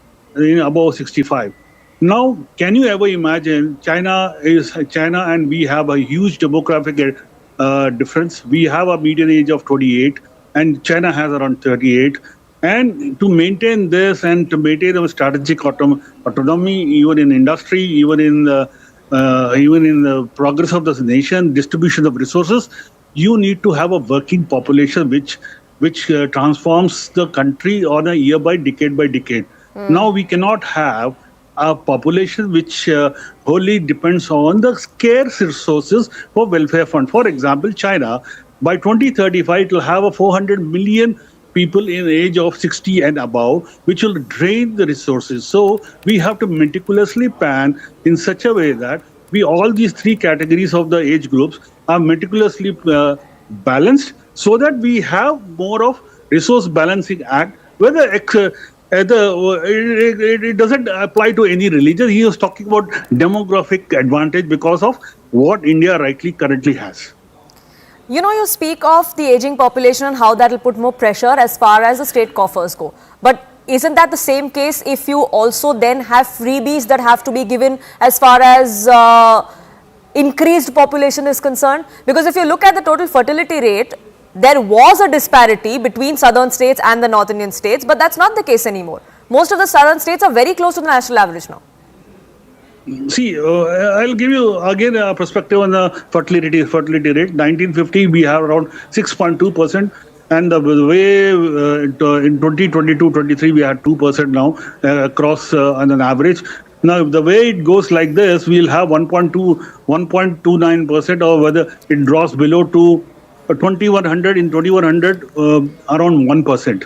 [SPEAKER 13] above 65. Now, can you ever imagine China and we have a huge demographic difference. We have a median age of 28 and China has around 38. And to maintain this and to maintain our strategic autonomy, even in industry, even in the progress of this nation, distribution of resources, you need to have a working population which transforms the country on a year by decade. Now we cannot have a population which wholly depends on the scarce resources for welfare fund. For example, China, by 2035, it will have a 400 million people in age of 60 and above, which will drain the resources. So we have to meticulously plan in such a way that all these 3 categories of the age groups are meticulously balanced, so that we have more of resource balancing act, whether it doesn't apply to any religion. He was talking about demographic advantage because of what India rightly currently has.
[SPEAKER 1] You know, you speak of the aging population and how that will put more pressure as far as the state coffers go. But isn't that the same case if you also then have freebies that have to be given as far as increased population is concerned? Because if you look at the total fertility rate, there was a disparity between southern states and the North Indian states, but that's not the case anymore. Most of the southern states are very close to the national average now.
[SPEAKER 13] See, I'll give you again a perspective on the fertility rate. 1950, we have around 6.2%, and the way in 2022-23, we had 2% now across on an average. Now, the way it goes like this, we'll have 1.29%, or whether it drops below to 2100 in 2100 around 1%.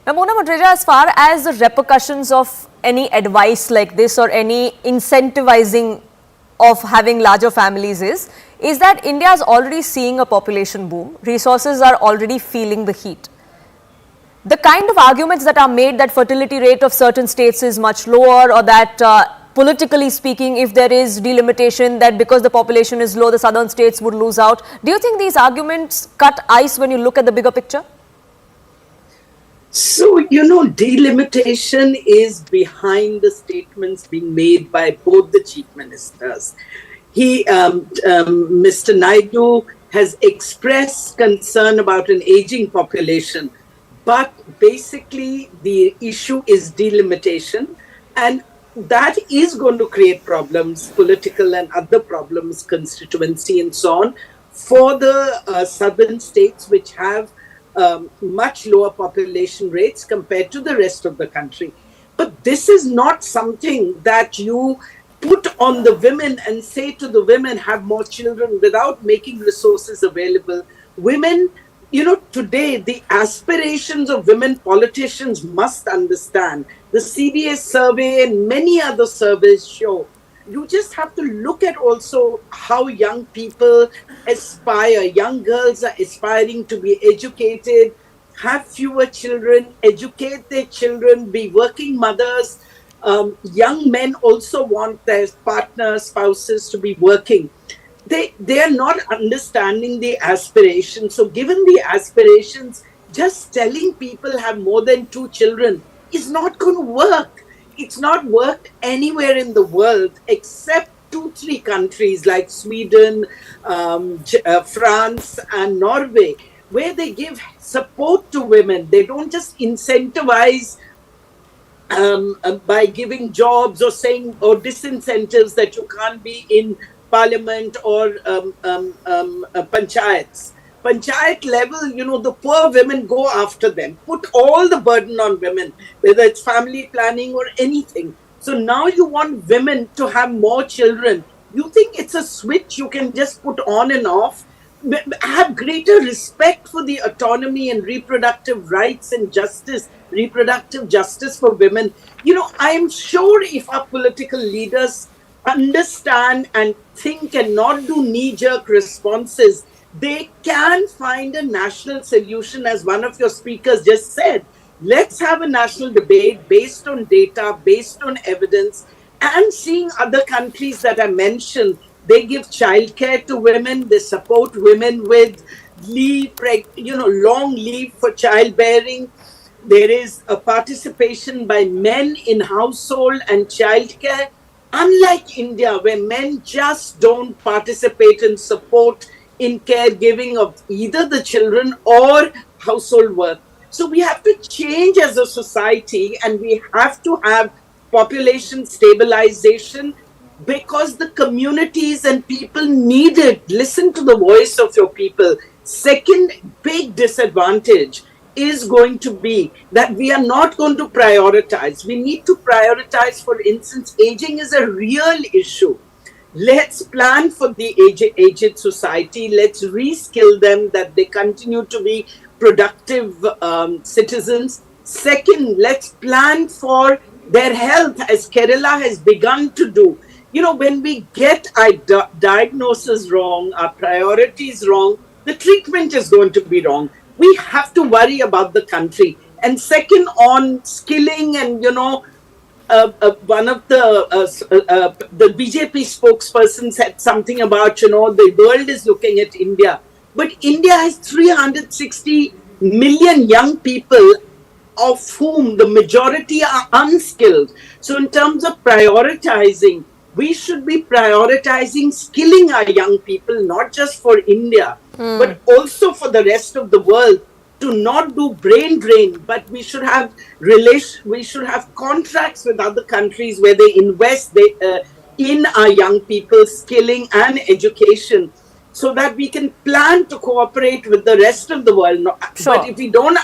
[SPEAKER 1] Now, Mona Madreja, as far as the repercussions of any advice like this or any incentivizing of having larger families is that India is already seeing a population boom. Resources are already feeling the heat. The kind of arguments that are made that fertility rate of certain states is much lower, or that politically speaking, if there is delimitation, that because the population is low, the southern states would lose out. Do you think these arguments cut ice when you look at the bigger picture?
[SPEAKER 14] So, delimitation is behind the statements being made by both the chief ministers. Mr. Naidu has expressed concern about an aging population, but basically the issue is delimitation, and that is going to create problems, political and other problems, constituency and so on, for the southern states which have much lower population rates compared to the rest of the country. But this is not something that you put on the women and say to the women, have more children, without making resources available. Women, today the aspirations of women politicians must understand. The CBS survey and many other surveys show. You just have to look at also how young people aspire. Young girls are aspiring to be educated, have fewer children, educate their children, be working mothers. Young men also want their partners, spouses to be working. They are not understanding the aspirations. So given the aspirations, just telling people have more than 2 children is not going to work. It's not worked anywhere in the world except 2-3 countries like Sweden, France and Norway, where they give support to women. They don't just incentivize by giving jobs or saying, or disincentives that you can't be in parliament or panchayats. Panchayat level, the poor women go after them, put all the burden on women, whether it's family planning or anything. So now you want women to have more children. You think it's a switch you can just put on and off? Have greater respect for the autonomy and reproductive rights and justice, reproductive justice for women. I am sure if our political leaders understand and think and not do knee-jerk responses, they can find a national solution, as one of your speakers just said. Let's have a national debate based on data, based on evidence, and seeing other countries that I mentioned. They give childcare to women, they support women with leave, long leave for childbearing. There is a participation by men in household and childcare, unlike India, where men just don't participate and support in caregiving of either the children or household work. So we have to change as a society, and we have to have population stabilization, because the communities and people need it. Listen to the voice of your people. Second big disadvantage is going to be that we are not going to prioritize. We need to prioritize. For instance, aging is a real issue. Let's plan for the aged society. Let's reskill them that they continue to be productive citizens. Second, let's plan for their health, as Kerala has begun to do. When we get our diagnosis wrong, our priorities wrong, the treatment is going to be wrong. We have to worry about the country. And second, on skilling, and one of the BJP spokesperson said something about, the world is looking at India. But India has 360 million young people, of whom the majority are unskilled. So in terms of prioritizing, we should be prioritizing skilling our young people, not just for India, but also for the rest of the world, to not do brain drain, but we should have contracts with other countries where they invest in our young people, skilling and education, so that we can plan to cooperate with the rest of the world. Sure. But if we don't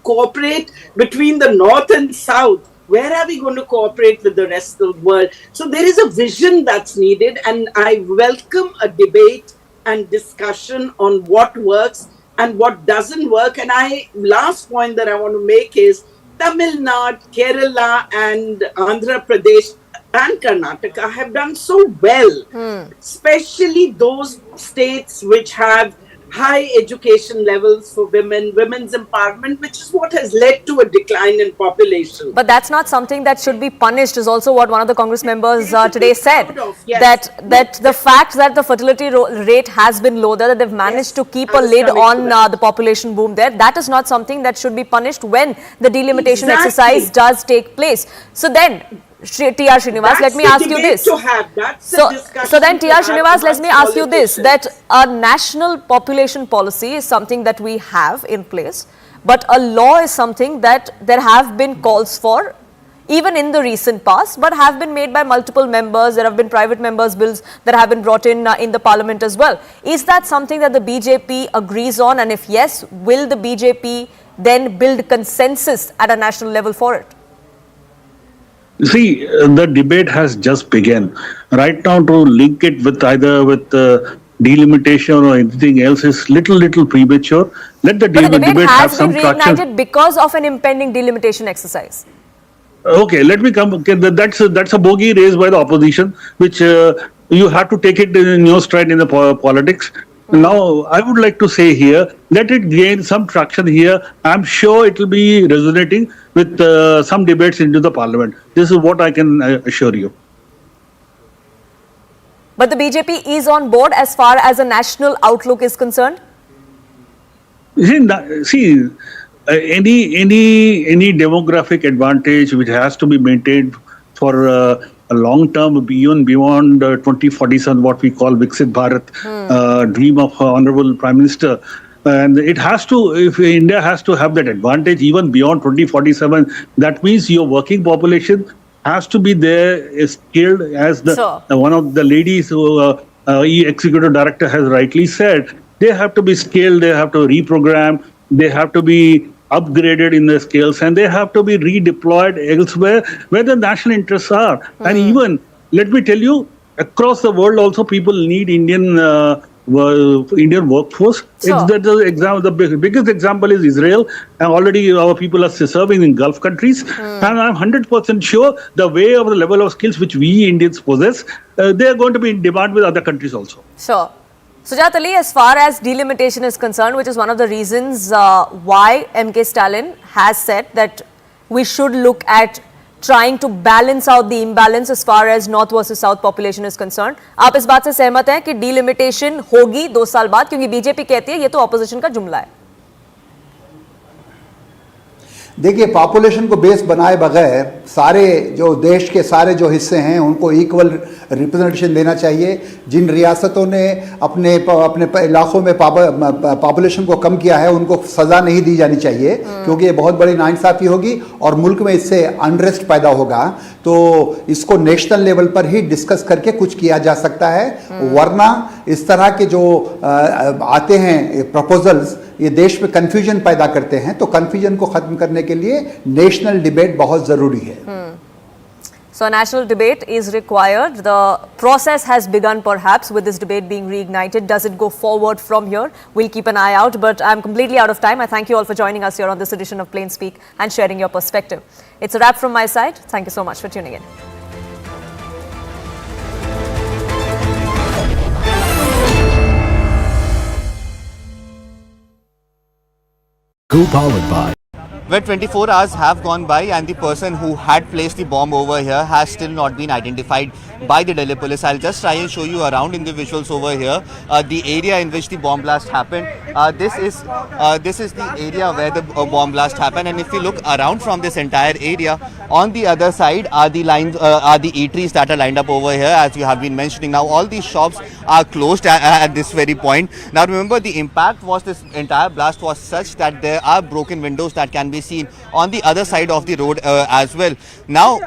[SPEAKER 14] cooperate between the North and South, where are we going to cooperate with the rest of the world? So there is a vision that's needed, and I welcome a debate and discussion on what works and what doesn't work. And last point that I want to make is, Tamil Nadu, Kerala, and Andhra Pradesh and Karnataka have done so well, especially those states which have high education levels for women, women's empowerment, which is what has led to a decline in population.
[SPEAKER 1] But that's not something that should be punished, is also what one of the Congress members today said.
[SPEAKER 14] Yes.
[SPEAKER 1] That the fact that the fertility rate has been low, that they've managed to keep a lid on the population boom there, that is not something that should be punished when the delimitation exercise does take place. So then, T.R. Srinivas, let me ask you this. So then, T.R. Srinivas, let me ask you this, that a national population policy is something that we have in place, but a law is something that there have been calls for, even in the recent past, but have been made by multiple members. There have been private members' bills that have been brought in the parliament as well. Is that something that the BJP agrees on? And if yes, will the BJP then build consensus at a national level for it?
[SPEAKER 13] See, the debate has just begun. Right now, to link it with either with delimitation or anything else is little premature. Let the debate have some traction.
[SPEAKER 1] Has been reignited because of an impending delimitation exercise.
[SPEAKER 13] Okay, let me come. Okay, that's a bogey raised by the opposition, which you have to take it in your stride in the politics. Now, I would like to say here, let it gain some traction here. I'm sure it will be resonating with some debates into the parliament. This is what I can assure you.
[SPEAKER 1] But the BJP is on board as far as a national outlook is concerned?
[SPEAKER 13] See, any demographic advantage which has to be maintained for a long term beyond 2047, what we call Viksit Bharat, dream of Honorable Prime Minister. And it has to, if India has to have that advantage even beyond 2047, that means your working population has to be there, skilled, as one of the ladies who executive director has rightly said. They have to be skilled, they have to reprogram, they have to be upgraded in their skills, and they have to be redeployed elsewhere where the national interests are. And even, let me tell you, across the world also people need Indian workforce. The biggest example is Israel, and already our people are serving in Gulf countries. And I'm 100% sure the way of the level of skills which we Indians possess, they are going to be in demand with other countries also.
[SPEAKER 1] Sure. Sujat Ali, as far as delimitation is concerned, which is one of the reasons why MK Stalin has said that we should look at trying to balance out the imbalance as far as north versus south population is concerned. आप इस बात से सहमत हैं कि delimitation होगी 2 साल बाद, क्योंकि बीजेपी कहती है ये तो ऑपोजिशन का जुमला है?
[SPEAKER 15] देखिए, पॉपुलेशन को बेस बनाए बगैर सारे जो देश के सारे जो हिस्से हैं उनको इक्वल रिप्रेजेंटेशन देना चाहिए. जिन रियासतों ने अपने इलाकों में पॉपुलेशन को कम किया है उनको सज़ा नहीं दी जानी चाहिए, क्योंकि ये बहुत बड़ी नाइंसाफ़ी होगी और मुल्क में इससे अनरेस्ट पैदा होगा. तो इसको नेशनल लेवल पर ही डिस्कस करके कुछ किया जा सकता है, वरना इस तरह के जो आते हैं प्रपोजल्स ये देश में कंफ्यूजन पैदा करते हैं. तो कंफ्यूजन को खत्म करने के लिए नेशनल डिबेट बहुत जरूरी है.
[SPEAKER 1] So a national debate is required. The process has begun perhaps with this debate being reignited. Does it go forward from here? We'll keep an eye out, but I'm completely out of time. I thank you all for joining us here on this edition of Plain Speak and sharing your perspective. It's a wrap from my side. Thank you so much for tuning in.
[SPEAKER 16] Co-powered by.
[SPEAKER 7] Where 24 hours have gone by and the person who had placed the bomb over here has still not been identified by the Delhi police. I'll just try and show you around in the visuals over here, the area in which the bomb blast happened. This is the area where the bomb blast happened, and if you look around from this entire area, on the other side are the eateries that are lined up over here, as you have been mentioning. Now all these shops are closed at this very point. Now remember, the impact was, this entire blast was such that there are broken windows that can be seen on the other side of the road as well. Now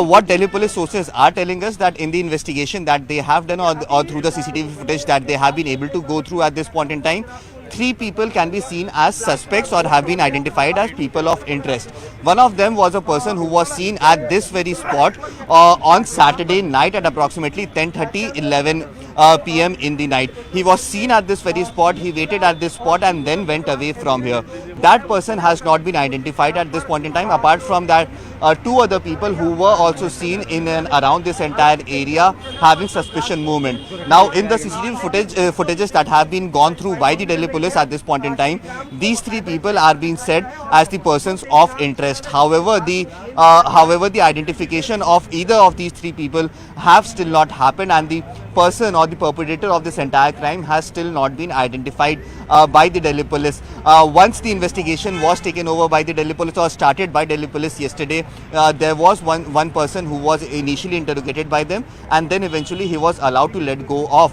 [SPEAKER 7] what Delhi police sources are telling us, that in the investigation that they have done or through the CCTV footage that they have been able to go through at this point in time, 3 people can be seen as suspects or have been identified as people of interest. One of them was a person who was seen at this very spot on Saturday night at approximately 10:30-11 p.m. in the night. He was seen at this very spot, he waited at this spot and then went away from here. that person has not been identified at this point in time. Apart from that, two other people who were also seen in and around this entire area having suspicious movement. Now, in the CCTV footages that have been gone through by the Delhi police at this point in time, these three people are being said as the persons of interest. However, the identification of either of these three people have still not happened, and the person or the perpetrator of this entire crime has still not been identified by the Delhi police. Once the investigation was taken over by the Delhi police or started by Delhi police yesterday, there was one person who was initially interrogated by them, and then eventually he was allowed to let go of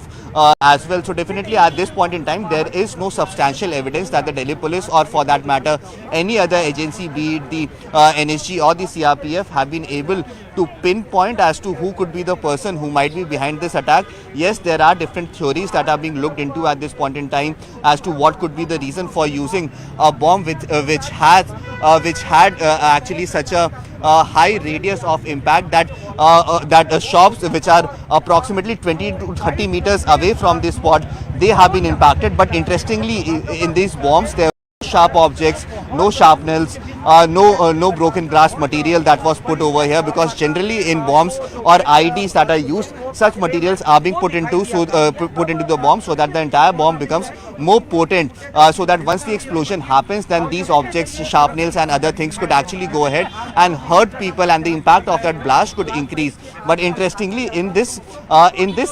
[SPEAKER 7] as well. So definitely at this point in time, there is no substantial evidence that the Delhi police, or for that matter any other agency, be it the NSG or the CRPF, have been able to pinpoint as to who could be the person who might be behind this attack. Yes, there are different theories that are being looked into at this point in time as to what could be the reason for using a bomb which had actually such a high radius of impact that shops which are approximately 20 to 30 meters away from this spot, they have been impacted. But interestingly, in these bombs there were sharp objects, no sharpnels, no broken glass material that was put over here, because generally in bombs or IEDs that are used, such materials are being put into the bomb so that the entire bomb becomes more potent, so that once the explosion happens, then these objects, sharpnels and other things, could actually go ahead and hurt people, and the impact of that blast could increase. But interestingly, in this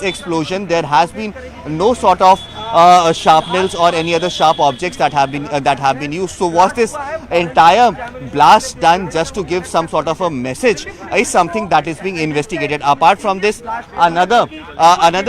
[SPEAKER 7] explosion, there has been no sort of sharpnels or any other sharp objects that have been used. So was this entire blast done just to give some sort of a message, is something that is being investigated. Apart from this, another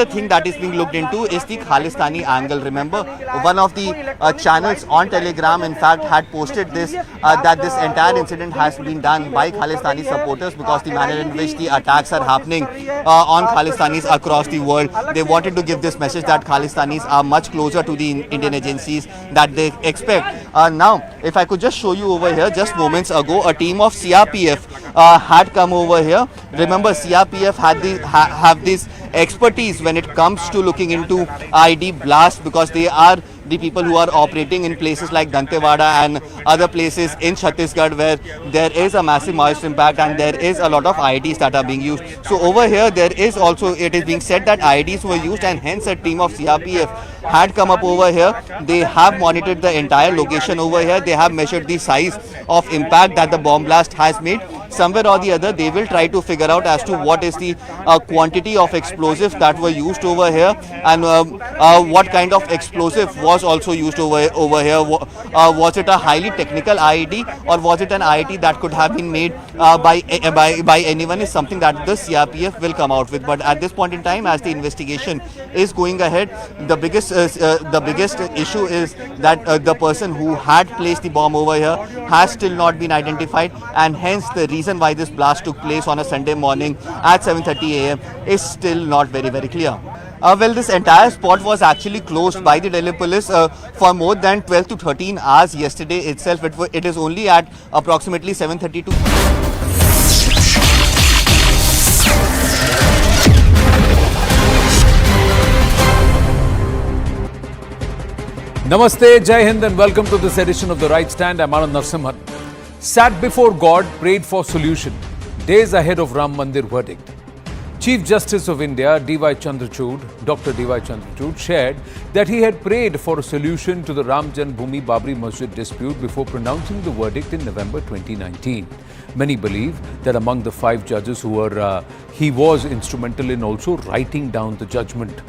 [SPEAKER 7] thing that is being looked into is the Khalistani angle. Remember, one of the channels on Telegram in fact had posted this, that this entire incident has been done by Khalistani supporters, because the manner in which the attacks are happening on Khalistanis across the world, they wanted to give this message that Khalistanis are much closer to the Indian agencies that they expect. Now, if I could just show you over here, just moments ago, a team of CRPF had come over here. Remember, CRPF have this expertise when it comes to looking into IED blasts, because they are the people who are operating in places like Dantewada and other places in Chhattisgarh where there is a massive moist impact and there is a lot of IEDs that are being used. So over here, there is also, it is being said that IEDs were used, and hence a team of CRPF had come up over here. They have monitored the entire location over here. They have measured the size of impact that the bomb blast has made. Somewhere or the other, they will try to figure out as to what is the quantity of explosives that were used over here, and what kind of explosive was also used over here. Was it a highly technical IED, or was it an IED that could have been made by anyone, is something that the CRPF will come out with. But at this point in time, as the investigation is going ahead, the biggest issue is that the person who had placed the bomb over here has still not been identified, and hence the reason why this blast took place on a Sunday morning at 7:30 a.m. is still not very clear. Well, this entire spot was actually closed by the Delhi police for more than 12 to 13 hours yesterday itself. It is only at approximately 7:32.
[SPEAKER 16] Namaste, Jai Hind, and welcome to this edition of The Right Stand. I'm Anand Narsimhan. Sat before God, prayed for solution, days ahead of Ram Mandir verdict. Chief Justice of India, D.Y. Chandrachud, Dr. D.Y. Chandrachud, shared that he had prayed for a solution to the Ram Janmabhoomi Babri Masjid dispute before pronouncing the verdict in November 2019. Many believe that among the 5 judges who were, he was instrumental in also writing down the judgment,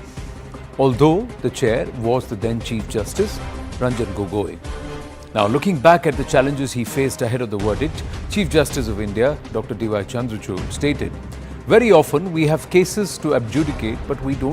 [SPEAKER 16] although the chair was the then Chief Justice, Ranjan Gogoi. Now, looking back at the challenges he faced ahead of the verdict, Chief Justice of India, Dr. D.Y. Chandrachud, stated, "Very often we have cases to adjudicate, but we don't